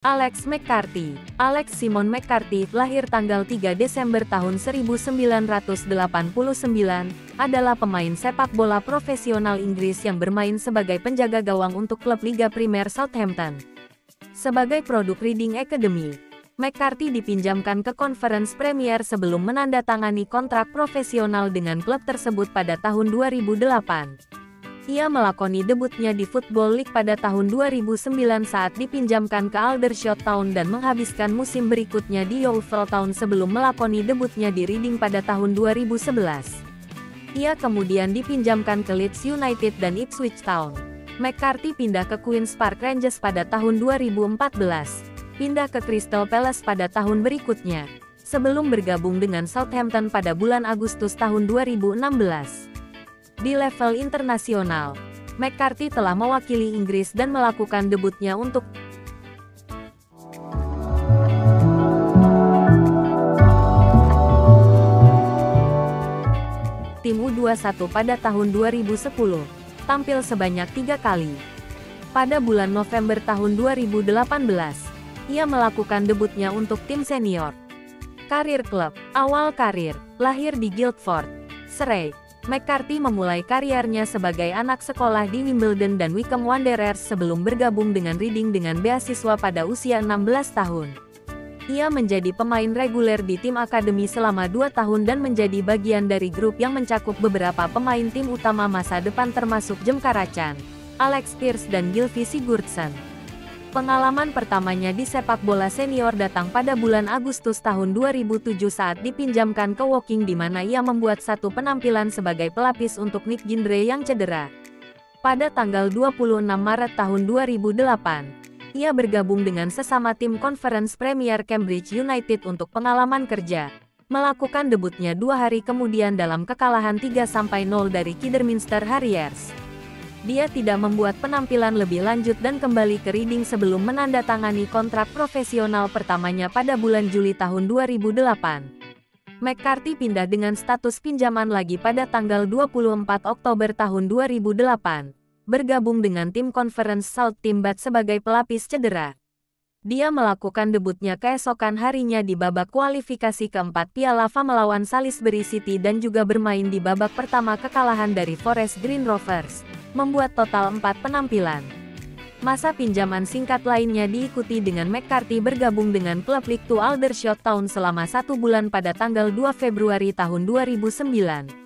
Alex McCarthy. Alex Simon McCarthy, lahir tanggal 3 Desember tahun 1989, adalah pemain sepak bola profesional Inggris yang bermain sebagai penjaga gawang untuk klub Liga Primer Southampton. Sebagai produk Reading Academy, McCarthy dipinjamkan ke Conference Premier sebelum menandatangani kontrak profesional dengan klub tersebut pada tahun 2008. Ia melakoni debutnya di Football League pada tahun 2009 saat dipinjamkan ke Aldershot Town dan menghabiskan musim berikutnya di Yeovil Town sebelum melakoni debutnya di Reading pada tahun 2011. Ia kemudian dipinjamkan ke Leeds United dan Ipswich Town. McCarthy pindah ke Queen's Park Rangers pada tahun 2014, pindah ke Crystal Palace pada tahun berikutnya, sebelum bergabung dengan Southampton pada bulan Agustus tahun 2016. Di level internasional, McCarthy telah mewakili Inggris dan melakukan debutnya untuk tim U21 pada tahun 2010, tampil sebanyak 3 kali. Pada bulan November tahun 2018, ia melakukan debutnya untuk tim senior. Karir klub. Awal karir, lahir di Guildford, Surrey. McCarthy memulai kariernya sebagai anak sekolah di Wimbledon dan Wycombe Wanderers sebelum bergabung dengan Reading dengan beasiswa pada usia 16 tahun. Ia menjadi pemain reguler di tim akademi selama 2 tahun dan menjadi bagian dari grup yang mencakup beberapa pemain tim utama masa depan termasuk Jem Karacan, Alex Pearce dan Gylfi Sigurdsson. Pengalaman pertamanya di sepak bola senior datang pada bulan Agustus tahun 2007 saat dipinjamkan ke Woking di mana ia membuat satu penampilan sebagai pelapis untuk Nick Gindre yang cedera. Pada tanggal 26 Maret tahun 2008, ia bergabung dengan sesama tim Conference Premier Cambridge United untuk pengalaman kerja, melakukan debutnya 2 hari kemudian dalam kekalahan 3-0 dari Kidderminster Harriers. Dia tidak membuat penampilan lebih lanjut dan kembali ke Reading sebelum menandatangani kontrak profesional pertamanya pada bulan Juli tahun 2008. McCarthy pindah dengan status pinjaman lagi pada tanggal 24 Oktober tahun 2008, bergabung dengan tim Conference South Timbat sebagai pelapis cedera. Dia melakukan debutnya keesokan harinya di babak kualifikasi keempat Piala FA melawan Salisbury City dan juga bermain di babak pertama kekalahan dari Forest Green Rovers, membuat total 4 penampilan. Masa pinjaman singkat lainnya diikuti dengan McCarthy bergabung dengan klub League Two Aldershot Town selama 1 bulan pada tanggal 2 Februari tahun 2009.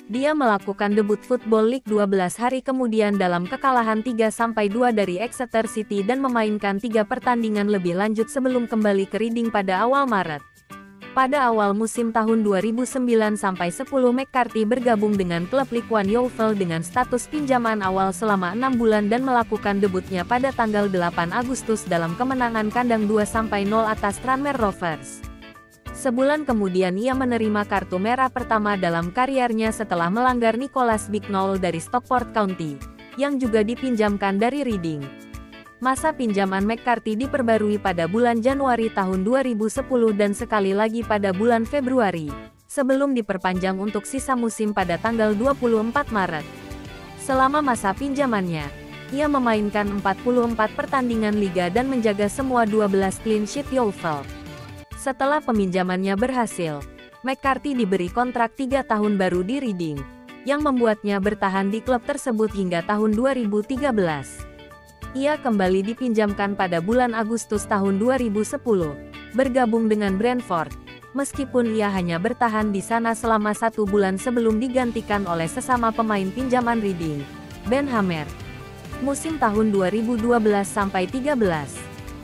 Dia melakukan debut Football League 12 hari kemudian dalam kekalahan 3-2 dari Exeter City dan memainkan 3 pertandingan lebih lanjut sebelum kembali ke Reading pada awal Maret. Pada awal musim tahun 2009-10 McCarthy bergabung dengan klub League One Yeovil dengan status pinjaman awal selama 6 bulan dan melakukan debutnya pada tanggal 8 Agustus dalam kemenangan kandang 2-0 atas Tranmere Rovers. Sebulan kemudian ia menerima kartu merah pertama dalam kariernya setelah melanggar Nicholas Bicknell dari Stockport County, yang juga dipinjamkan dari Reading. Masa pinjaman McCarthy diperbarui pada bulan Januari tahun 2010 dan sekali lagi pada bulan Februari, sebelum diperpanjang untuk sisa musim pada tanggal 24 Maret. Selama masa pinjamannya, ia memainkan 44 pertandingan liga dan menjaga semua 12 clean sheet Yeovil. Setelah peminjamannya berhasil, McCarthy diberi kontrak 3 tahun baru di Reading, yang membuatnya bertahan di klub tersebut hingga tahun 2013. Ia kembali dipinjamkan pada bulan Agustus tahun 2010, bergabung dengan Brentford, meskipun ia hanya bertahan di sana selama 1 bulan sebelum digantikan oleh sesama pemain pinjaman Reading, Ben Hamer. Musim tahun 2012-13.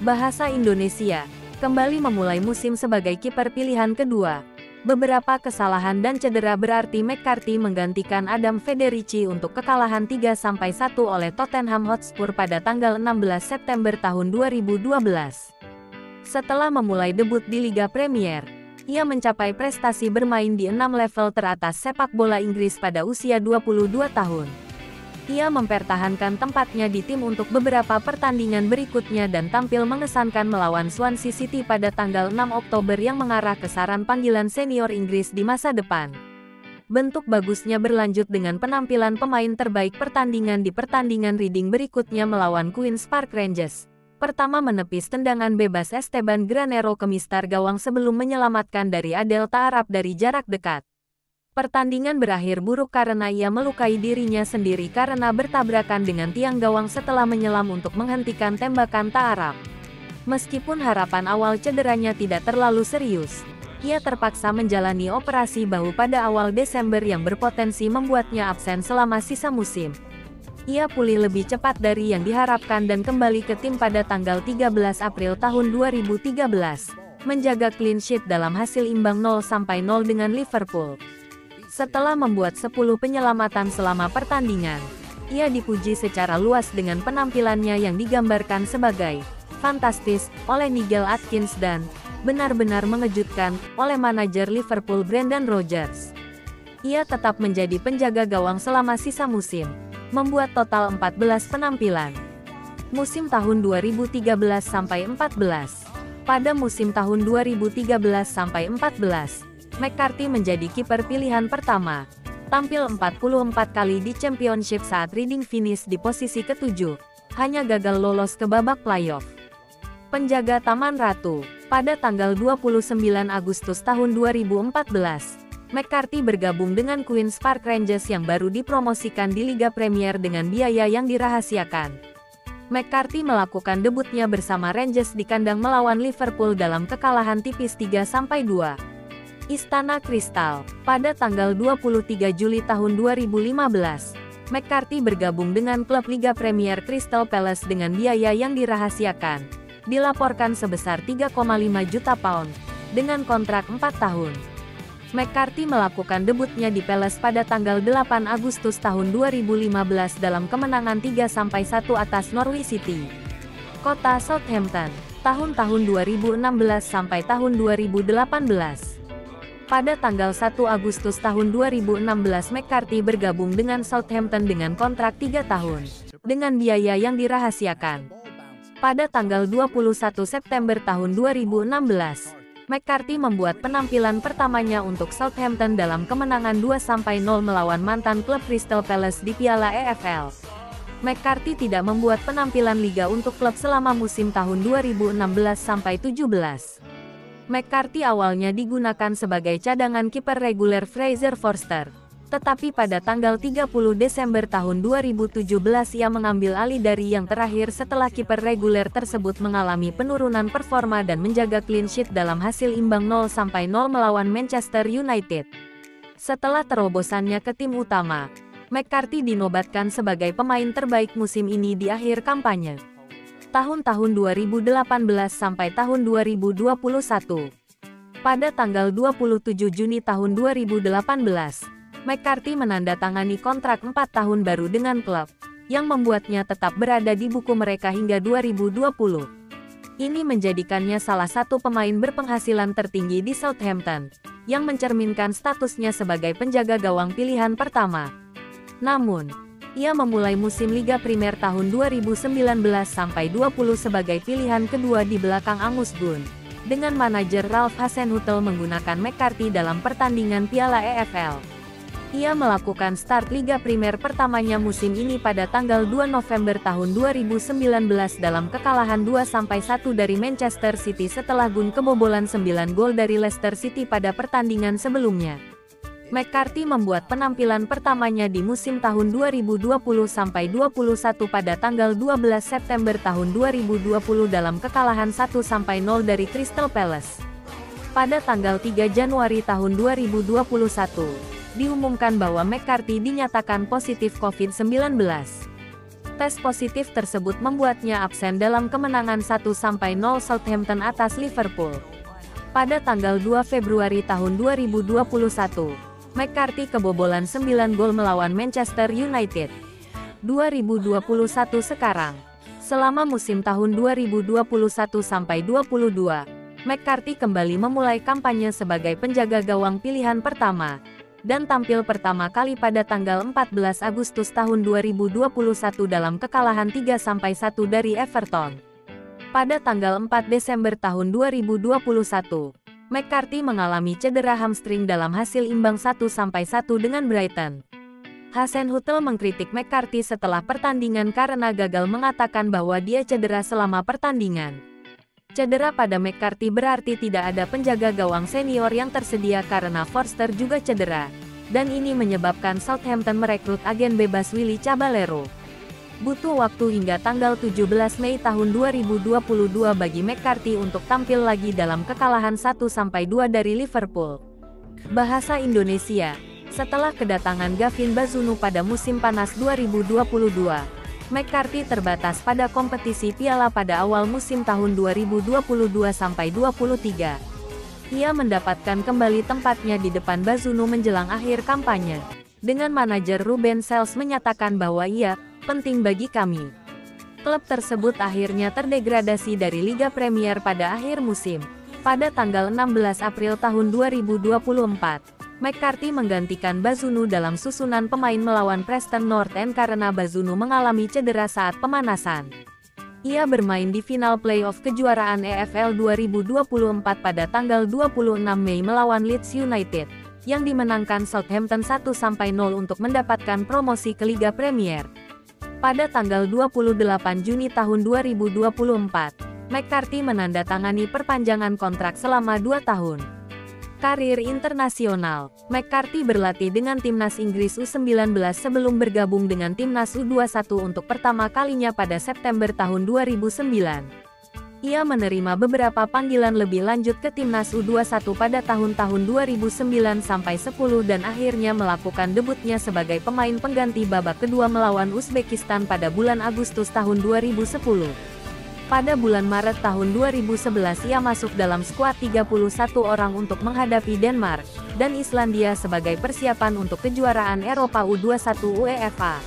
Bahasa Indonesia. Kembali memulai musim sebagai kiper pilihan kedua. Beberapa kesalahan dan cedera berarti McCarthy menggantikan Adam Federici untuk kekalahan 3-1 oleh Tottenham Hotspur pada tanggal 16 September tahun 2012. Setelah memulai debut di Liga Premier, ia mencapai prestasi bermain di 6 level teratas sepak bola Inggris pada usia 22 tahun. Ia mempertahankan tempatnya di tim untuk beberapa pertandingan berikutnya dan tampil mengesankan melawan Swansea City pada tanggal 6 Oktober yang mengarah ke saran panggilan senior Inggris di masa depan. Bentuk bagusnya berlanjut dengan penampilan pemain terbaik pertandingan di pertandingan Reading berikutnya melawan Queen's Park Rangers, Pertama menepis tendangan bebas Esteban Granero ke mistar gawang sebelum menyelamatkan dari Adel Taarab dari jarak dekat. Pertandingan berakhir buruk karena ia melukai dirinya sendiri karena bertabrakan dengan tiang gawang setelah menyelam untuk menghentikan tembakan Taarab. Meskipun harapan awal cederanya tidak terlalu serius, ia terpaksa menjalani operasi bahu pada awal Desember yang berpotensi membuatnya absen selama sisa musim. Ia pulih lebih cepat dari yang diharapkan dan kembali ke tim pada tanggal 13 April tahun 2013, menjaga clean sheet dalam hasil imbang 0-0 dengan Liverpool. Setelah membuat 10 penyelamatan selama pertandingan, ia dipuji secara luas dengan penampilannya yang digambarkan sebagai fantastis oleh Nigel Adkins dan benar-benar mengejutkan oleh manajer Liverpool Brendan Rodgers. Ia tetap menjadi penjaga gawang selama sisa musim, membuat total 14 penampilan. Musim tahun 2013-14. Pada musim tahun 2013-14, McCarthy menjadi kiper pilihan pertama, tampil 44 kali di Championship saat Reading finish di posisi ke-7, hanya gagal lolos ke babak playoff. Penjaga Taman Ratu. Pada tanggal 29 Agustus tahun 2014, McCarthy bergabung dengan Queen's Park Rangers yang baru dipromosikan di Liga Premier dengan biaya yang dirahasiakan. McCarthy melakukan debutnya bersama Rangers di kandang melawan Liverpool dalam kekalahan tipis 3-2. Istana Kristal. Pada tanggal 23 Juli tahun 2015, McCarthy bergabung dengan klub Liga Premier Crystal Palace dengan biaya yang dirahasiakan, dilaporkan sebesar 3,5 juta pound, dengan kontrak 4 tahun. McCarthy melakukan debutnya di Palace pada tanggal 8 Agustus tahun 2015 dalam kemenangan 3-1 atas Norwich City. Kota Southampton, tahun-tahun 2016 sampai tahun 2018. Pada tanggal 1 Agustus tahun 2016 McCarthy bergabung dengan Southampton dengan kontrak 3 tahun, dengan biaya yang dirahasiakan. Pada tanggal 21 September tahun 2016, McCarthy membuat penampilan pertamanya untuk Southampton dalam kemenangan 2-0 melawan mantan klub Crystal Palace di Piala EFL. McCarthy tidak membuat penampilan liga untuk klub selama musim tahun 2016-17. McCarthy awalnya digunakan sebagai cadangan kiper reguler Fraser Forster, tetapi pada tanggal 30 Desember tahun 2017 ia mengambil alih dari yang terakhir setelah kiper reguler tersebut mengalami penurunan performa dan menjaga clean sheet dalam hasil imbang 0-0 melawan Manchester United. Setelah terobosannya ke tim utama, McCarthy dinobatkan sebagai pemain terbaik musim ini di akhir kampanye. Tahun-tahun 2018 sampai tahun 2021. Pada tanggal 27 Juni tahun 2018, McCarthy menandatangani kontrak 4 tahun baru dengan klub, yang membuatnya tetap berada di buku mereka hingga 2020. Ini menjadikannya salah satu pemain berpenghasilan tertinggi di Southampton, yang mencerminkan statusnya sebagai penjaga gawang pilihan pertama. Namun, ia memulai musim Liga Primer tahun 2019-20 sebagai pilihan kedua di belakang Amos Gunn, dengan manajer Ralph Hasenhüttl menggunakan McCarthy dalam pertandingan Piala EFL. Ia melakukan start Liga Primer pertamanya musim ini pada tanggal 2 November tahun 2019 dalam kekalahan 2-1 dari Manchester City setelah Gunn kebobolan 9 gol dari Leicester City pada pertandingan sebelumnya. McCarthy membuat penampilan pertamanya di musim tahun 2020-21 pada tanggal 12 September tahun 2020 dalam kekalahan 1-0 dari Crystal Palace. Pada tanggal 3 Januari tahun 2021, diumumkan bahwa McCarthy dinyatakan positif COVID-19. Tes positif tersebut membuatnya absen dalam kemenangan 1-0 Southampton atas Liverpool. Pada tanggal 2 Februari tahun 2021, McCarthy kebobolan 9 gol melawan Manchester United. 2021 sekarang. Selama musim tahun 2021-22, McCarthy kembali memulai kampanye sebagai penjaga gawang pilihan pertama, dan tampil pertama kali pada tanggal 14 Agustus tahun 2021 dalam kekalahan 3-1 dari Everton. Pada tanggal 4 Desember tahun 2021, McCarthy mengalami cedera hamstring dalam hasil imbang 1-1 dengan Brighton. Hasenhüttl mengkritik McCarthy setelah pertandingan karena gagal mengatakan bahwa dia cedera selama pertandingan. Cedera pada McCarthy berarti tidak ada penjaga gawang senior yang tersedia karena Forster juga cedera, dan ini menyebabkan Southampton merekrut agen bebas Willy Caballero. Butuh waktu hingga tanggal 17 Mei tahun 2022 bagi McCarthy untuk tampil lagi dalam kekalahan 1-2 dari Liverpool. Bahasa Indonesia. Setelah kedatangan Gavin Bazunu pada musim panas 2022, McCarthy terbatas pada kompetisi piala pada awal musim tahun 2022-23. Ia mendapatkan kembali tempatnya di depan Bazunu menjelang akhir kampanye, dengan manajer Ruben Sales menyatakan bahwa ia penting bagi kami. Klub tersebut akhirnya terdegradasi dari Liga Premier pada akhir musim. Pada tanggal 16 April tahun 2024, McCarthy menggantikan Bazunu dalam susunan pemain melawan Preston North End karena Bazunu mengalami cedera saat pemanasan. Ia bermain di final playoff kejuaraan EFL 2024 pada tanggal 26 Mei melawan Leeds United, yang dimenangkan Southampton 1-0 untuk mendapatkan promosi ke Liga Premier. Pada tanggal 28 Juni tahun 2024, McCarthy menandatangani perpanjangan kontrak selama 2 tahun. Karir internasional. McCarthy berlatih dengan timnas Inggris U19 sebelum bergabung dengan timnas U21 untuk pertama kalinya pada September tahun 2009. Ia menerima beberapa panggilan lebih lanjut ke timnas U21 pada tahun-tahun 2009-10 dan akhirnya melakukan debutnya sebagai pemain pengganti babak kedua melawan Uzbekistan pada bulan Agustus tahun 2010. Pada bulan Maret tahun 2011 ia masuk dalam skuad 31 orang untuk menghadapi Denmark dan Islandia sebagai persiapan untuk kejuaraan Eropa U21 UEFA.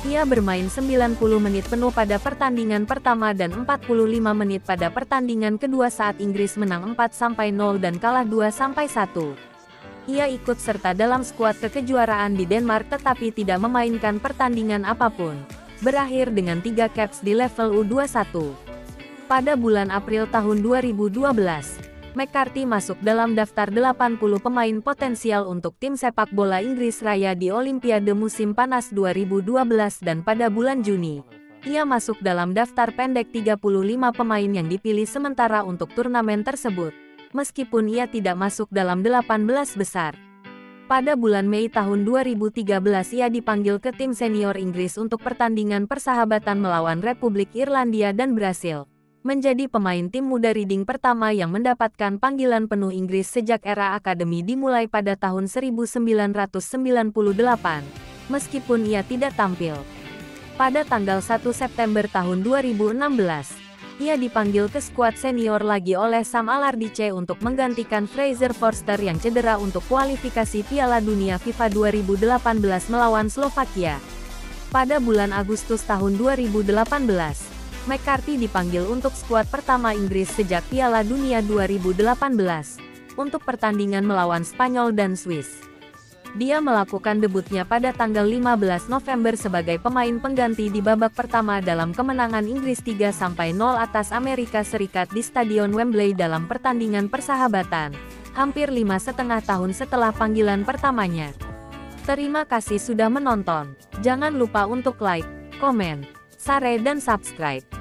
Ia bermain 90 menit penuh pada pertandingan pertama dan 45 menit pada pertandingan kedua saat Inggris menang 4-0 dan kalah 2-1. Ia ikut serta dalam skuad kekejuaraan di Denmark tetapi tidak memainkan pertandingan apapun, berakhir dengan 3 caps di level U21. Pada bulan April tahun 2012, McCarthy masuk dalam daftar 80 pemain potensial untuk tim sepak bola Inggris Raya di Olimpiade musim panas 2012 dan pada bulan Juni, ia masuk dalam daftar pendek 35 pemain yang dipilih sementara untuk turnamen tersebut, meskipun ia tidak masuk dalam 18 besar. Pada bulan Mei tahun 2013 ia dipanggil ke tim senior Inggris untuk pertandingan persahabatan melawan Republik Irlandia dan Brasil. Menjadi pemain tim muda Reading pertama yang mendapatkan panggilan penuh Inggris sejak era akademi dimulai pada tahun 1998, meskipun ia tidak tampil. Pada tanggal 1 September tahun 2016, ia dipanggil ke skuad senior lagi oleh Sam Allardyce untuk menggantikan Fraser Forster yang cedera untuk kualifikasi Piala Dunia FIFA 2018 melawan Slovakia. Pada bulan Agustus tahun 2018, McCarthy dipanggil untuk skuad pertama Inggris sejak Piala Dunia 2018, untuk pertandingan melawan Spanyol dan Swiss. Dia melakukan debutnya pada tanggal 15 November sebagai pemain pengganti di babak pertama dalam kemenangan Inggris 3-0 atas Amerika Serikat di Stadion Wembley dalam pertandingan persahabatan, hampir 5,5 tahun setelah panggilan pertamanya. Terima kasih sudah menonton. Jangan lupa untuk like, komen, share dan subscribe.